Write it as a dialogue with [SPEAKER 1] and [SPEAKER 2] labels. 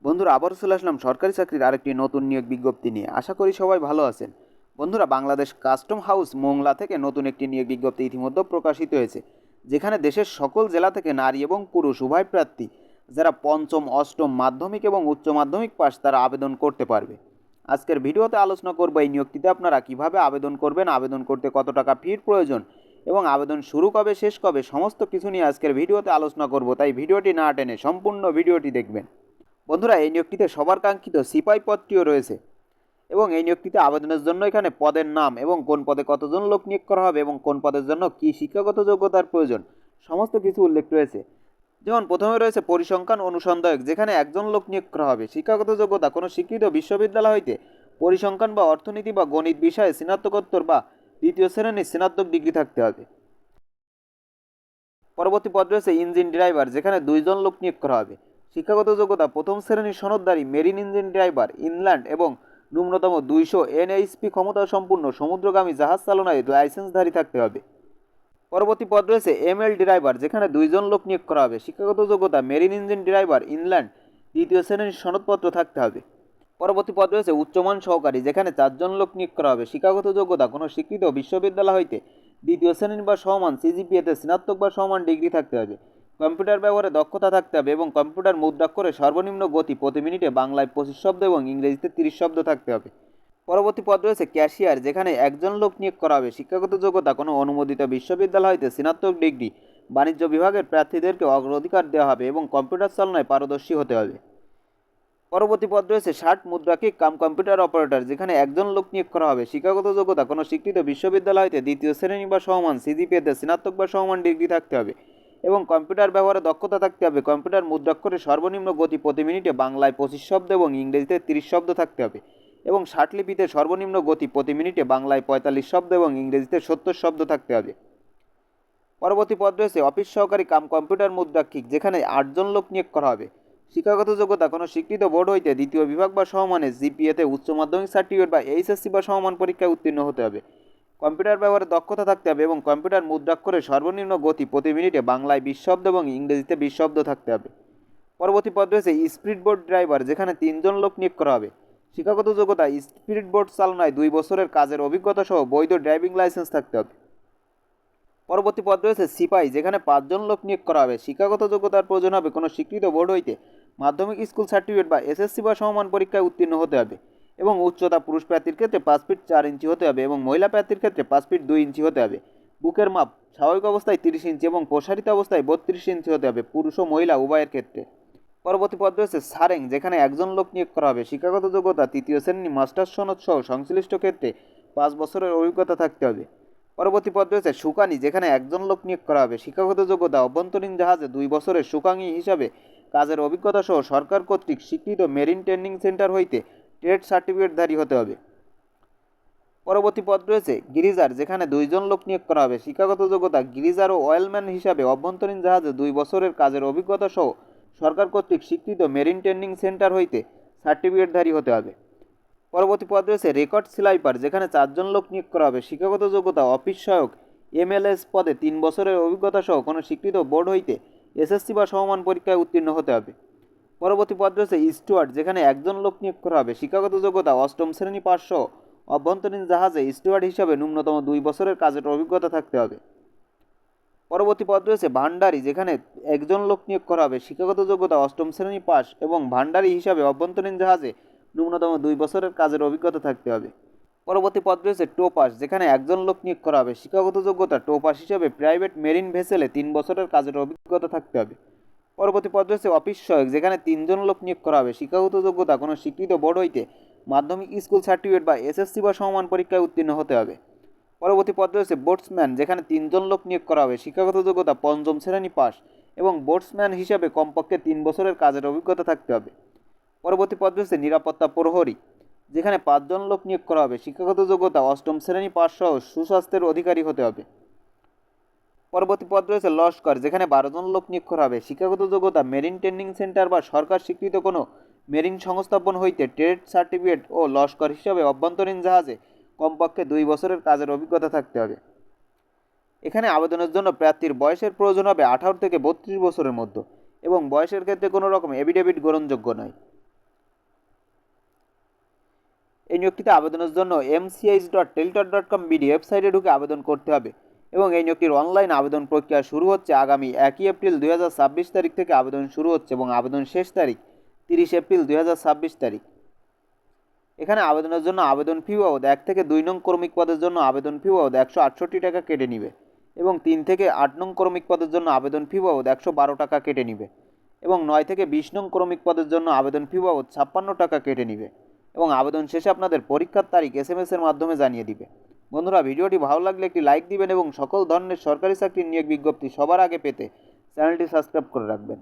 [SPEAKER 1] বন্ধুরা, আবারও চলে আসলাম সরকারি চাকরির আরেকটি নতুন নিয়োগ বিজ্ঞপ্তি নিয়ে। আশা করি সবাই ভালো আছেন। বন্ধুরা, বাংলাদেশ কাস্টম হাউস মোংলা থেকে নতুন একটি নিয়োগ বিজ্ঞপ্তি ইতিমধ্যে প্রকাশিত হয়েছে, যেখানে দেশের সকল জেলা থেকে নারী এবং পুরুষ উভয় প্রার্থী যারা পঞ্চম, অষ্টম, মাধ্যমিক এবং উচ্চ মাধ্যমিক পাস তারা আবেদন করতে পারবে। আজকের ভিডিওতে আলোচনা করব এই নিয়োগটিতে আপনারা কিভাবে আবেদন করবেন, আবেদন করতে কত টাকা ফির প্রয়োজন এবং আবেদন শুরু কবে শেষ কবে সমস্ত কিছু নিয়ে আজকের ভিডিওতে আলোচনা করব। তাই ভিডিওটি না টেনে সম্পূর্ণ ভিডিওটি দেখবেন। বন্ধুরা, এই নিয়োগটিতে সবার কাঙ্ক্ষিত সিপাই পদটিও রয়েছে এবং এই নিয়োগটিতে আবেদনের জন্য এখানে পদের নাম এবং কোন পদে কতজন লোক নিয়োগ করা হবে এবং কোন পদের জন্য কী শিক্ষাগত যোগ্যতার প্রয়োজন সমস্ত কিছু উল্লেখ রয়েছে। যেমন প্রথমে রয়েছে পরিসংখ্যান অনুসন্ধায়ক, যেখানে একজন লোক নিয়োগ করা হবে। শিক্ষাগত যোগ্যতা কোনো স্বীকৃত বিশ্ববিদ্যালয় হইতে পরিসংখ্যান বা অর্থনীতি বা গণিত বিষয়ে স্নাতকোত্তর বা দ্বিতীয় শ্রেণীর স্নাতক ডিগ্রি থাকতে হবে। পরবর্তী পদ রয়েছে ইঞ্জিন ড্রাইভার, যেখানে দুইজন লোক নিয়োগ করা হবে। শিক্ষাগত যোগ্যতা প্রথম শ্রেণীর সনদধারী মেরিন ইঞ্জিন ড্রাইভার, ইনল্যান্ড এবং ন্যূনতম 200 এনএইচপি ক্ষমতা সম্পূর্ণ সমুদ্রগামী জাহাজ চালনায় লাইসেন্সধারী থাকতে হবে। পরবর্তী পদ রয়েছে এমএল ড্রাইভার, যেখানে দুইজন লোক নিয়োগ করা হবে। শিক্ষাগত যোগ্যতা মেরিন ইঞ্জিন ড্রাইভার, ইনল্যান্ড, দ্বিতীয় শ্রেণীর সনদপত্র থাকতে হবে। পরবর্তী পদ রয়েছে উচ্চমান সহকারী, যেখানে 4জন লোক নিয়োগ করা হবে। শিক্ষাগত যোগ্যতা কোনো স্বীকৃত বিশ্ববিদ্যালয় হইতে দ্বিতীয় শ্রেণীর বা সমান সিজিপিএতে স্নাতক বা সমান ডিগ্রি থাকতে হবে। কম্পিউটার ব্যবহারে দক্ষতা থাকতে হবে এবং কম্পিউটার মুদ্রাক্ষরে সর্বনিম্ন গতি প্রতি মিনিটে বাংলায় 25 শব্দ এবং ইংরেজিতে 30 শব্দ থাকতে হবে। পরবর্তী পদ রয়েছে ক্যাশিয়ার, যেখানে একজন লোক নিয়োগ করা হবে। শিক্ষাগত যোগ্যতা কোনো অনুমোদিত বিশ্ববিদ্যালয় হইতে স্নাতক ডিগ্রি। বাণিজ্য বিভাগের প্রার্থীদেরকে অগ্রাধিকার দেওয়া হবে এবং কম্পিউটার চালনায় পারদর্শী হতে হবে। পরবর্তী পদ রয়েছে 60 মুদ্রাক্ষিক কাম কম্পিউটার অপারেটর, যেখানে একজন লোক নিয়োগ করা হবে। শিক্ষাগত যোগ্যতা কোনো স্বীকৃত বিশ্ববিদ্যালয় হইতে দ্বিতীয় শ্রেণী বা সমান সিজিপিএতে স্নাতক বা সমান ডিগ্রি থাকতে হবে এবং কম্পিউটার ব্যবহারে দক্ষতা থাকতে হবে। কম্পিউটার মুদ্রাক্ষরে সর্বনিম্ন গতি প্রতি মিনিটে বাংলায় 25 শব্দ এবং ইংরেজিতে 30 শব্দ থাকতে হবে এবং ষাটলিপিতে সর্বনিম্ন গতি প্রতি মিনিটে বাংলায় 45 শব্দ এবং ইংরেজিতে 70 শব্দ থাকতে হবে। পরবর্তী পদ রয়েছে অফিস সহকারী কাম কম্পিউটার মুদ্রাক্ষিক, যেখানে 8জন লোক নিয়োগ করা হবে। শিক্ষাগত যোগ্যতা কোনো স্বীকৃত বোর্ড হইতে দ্বিতীয় বিভাগ বা সমমানে জিপিএতে উচ্চ মাধ্যমিক সার্টিফিকেট বা এইচএসসি বা সমমান পরীক্ষায় উত্তীর্ণ হতে হবে। কম্পিউটার ব্যবহারে দক্ষতা থাকতে হবে এবং কম্পিউটার মুদ্রাক্ষরে সর্বনিম্ন গতি প্রতি মিনিটে বাংলায় 20 শব্দ এবং ইংরেজিতে 20 শব্দ থাকতে হবে। পরবর্তী পদ রয়েছে স্পিড বোট ড্রাইভার, যেখানে 3জন লোক নিয়োগ করা হবে। শিক্ষাগত যোগ্যতা স্পিড বোট চালনায় 2 বছরের কাজের অভিজ্ঞতা সহ বৈধ ড্রাইভিং লাইসেন্স থাকতে হবে। পরবর্তী পদ রয়েছে সিপাই, যেখানে 5জন লোক নিয়োগ করা হবে। শিক্ষাগত যোগ্যতার প্রয়োজন হবে কোনো স্বীকৃত বোর্ড হইতে মাধ্যমিক স্কুল সার্টিফিকেট বা এসএসসি বা সমমান পরীক্ষায় উত্তীর্ণ হতে হবে এবং উচ্চতা পুরুষ প্রার্থীর ক্ষেত্রে 5 ফিট 4 ইঞ্চি হতে হবে এবং মহিলা প্রার্থীর ক্ষেত্রে 5 ফিট 2 ইঞ্চি হতে হবে। বুকের মাপ স্বাভাবিক অবস্থায় 30 ইঞ্চি এবং প্রসারিত অবস্থায় 32 ইঞ্চি হতে হবে পুরুষ ও মহিলা উভয়ের ক্ষেত্রে। পরবর্তী পদ রয়েছে সারেং, যেখানে একজন লোক নিয়োগ করা হবে। শিক্ষাগত যোগ্যতা তৃতীয় শ্রেণী মাস্টার্স সনদ সহ সংশ্লিষ্ট ক্ষেত্রে 5 বছরের অভিজ্ঞতা থাকতে হবে। পরবর্তী পদ রয়েছে শুকানি, যেখানে একজন লোক নিয়োগ করা হবে। শিক্ষাগত যোগ্যতা অভ্যন্তরীণ জাহাজে 2 বছরের শুকানি হিসাবে কাজের অভিজ্ঞতা সহ সরকার কর্তৃক স্বীকৃত মেরিন ট্রেনিং সেন্টার হইতে ট্রেড সার্টিফিকেটধারী হতে হবে। পরবর্তী পদ রয়েছে গিরিজার, যেখানে 2জন লোক নিয়োগ করা হবে। শিক্ষাগত যোগ্যতা গিরিজার ও অয়েলম্যান হিসাবে অভ্যন্তরীণ জাহাজে 2 বছরের কাজের অভিজ্ঞতা সহ সরকার কর্তৃক স্বীকৃত মেরিন ট্রেনিং সেন্টার হইতে সার্টিফিকেটধারী হতে হবে। পরবর্তী পদ রয়েছে রেকর্ড স্লাইপার, যেখানে 4জন লোক নিয়োগ করা হবে। শিক্ষাগত যোগ্যতা অফিস সহায়ক এমএলএস পদে 3 বছরের অভিজ্ঞতা সহ কোনো স্বীকৃত বোর্ড হইতে এসএসসি বা সমমান পরীক্ষায় উত্তীর্ণ হতে হবে। পরবর্তী পদ রয়েছে স্টুয়ার্ড, যেখানে একজন লোক নিয়োগ করা হবে। শিক্ষাগত যোগ্যতা অষ্টম শ্রেণী পাস সহ অভ্যন্তরীণ জাহাজে স্টুয়ার্ড হিসাবে ন্যূনতম 2 বছরের কাজের অভিজ্ঞতা থাকতে হবে। পরবর্তী পদ রয়েছে ভান্ডারী, যেখানে একজন লোক নিয়োগ করা হবে। শিক্ষাগত যোগ্যতা অষ্টম শ্রেণী পাস এবং ভান্ডারী হিসাবে অভ্যন্তরীণ জাহাজে ন্যূনতম 2 বছরের কাজের অভিজ্ঞতা থাকতে হবে। পরবর্তী পদ রয়েছে টোপাস, যেখানে একজন লোক নিয়োগ করা হবে। শিক্ষাগত যোগ্যতা টোপাস হিসাবে প্রাইভেট মেরিন ভেসেলে 3 বছরের কাজের অভিজ্ঞতা থাকতে হবে। পরবর্তী পদ রয়েছে অফিস সহায়ক, যেখানে 3জন লোক নিয়োগ করা হবে। শিক্ষাগত যোগ্যতা কোনো স্বীকৃত বোর্ড হইতে মাধ্যমিক স্কুল সার্টিফিকেট বা এসএসসি বা সমমান পরীক্ষায় উত্তীর্ণ হতে হবে। পরবর্তী পদ রয়েছে বোটসম্যান, যেখানে 3জন লোক নিয়োগ করা হবে। শিক্ষাগত যোগ্যতা পঞ্চম শ্রেণী পাস এবং বোটসম্যান হিসাবে কমপক্ষে 3 বছরের কাজের অভিজ্ঞতা থাকতে হবে। পরবর্তী পদ রয়েছে নিরাপত্তা প্রহরী, যেখানে 5জন লোক নিয়োগ করা হবে। শিক্ষাগত যোগ্যতা অষ্টম শ্রেণী পাস সহ সুস্বাস্থ্যের অধিকারী হতে হবে। পরবর্তী পদ রয়েছে লস্কর, যেখানে 12জন লোক নিয়োগ করা হবে। শিক্ষাগত যোগ্যতা মেরিন ট্রেনিং সেন্টার বা সরকার স্বীকৃত কোনো মেরিন সংস্থাপন হইতে ট্রেড সার্টিফিকেট ও লস্কর হিসাবে অভ্যন্তরীণ জাহাজে কমপক্ষে 2 বছরের কাজের অভিজ্ঞতা থাকতে হবে। এখানে আবেদনের জন্য প্রার্থীর বয়সের প্রয়োজন হবে 18 থেকে 32 বছরের মধ্যে এবং বয়সের ক্ষেত্রে কোনো রকম এফিডেভিট গ্রহণযোগ্য নয়। এই নিয়োগটিতে আবেদনের জন্য mch.teletot.com বিডি ওয়েবসাইটে ঢুকে আবেদন করতে হবে এবং এই নিয়োগটির অনলাইন আবেদন প্রক্রিয়া শুরু হচ্ছে আগামী 1 এপ্রিল 2026 তারিখ থেকে আবেদন শুরু হচ্ছে এবং আবেদন শেষ তারিখ 30 এপ্রিল 2026 তারিখ। এখানে আবেদনের জন্য আবেদন ফি বাবদ 1 থেকে 2 নং ক্রমিক পদের জন্য আবেদন ফি বাবদ 168 টাকা কেটে নিবে এবং 3 থেকে 8 নং ক্রমিক পদের জন্য আবেদন ফি বাবদ 112 টাকা কেটে নিবে এবং 9 থেকে 20 নং ক্রমিক পদের জন্য আবেদন ফি বাবদ 56 টাকা কেটে নিবে এবং আবেদন শেষে আপনাদের পরীক্ষার তারিখ SMS এর মাধ্যমে জানিয়ে দিবে। বন্ধুরা, ভিডিওটি ভালো লাগলে একটি লাইক দিবেন এবং সকল ধরনের সরকারি চাকরির নিয়োগ বিজ্ঞপ্তি সবার আগে পেতে চ্যানেলটি সাবস্ক্রাইব করে রাখবেন।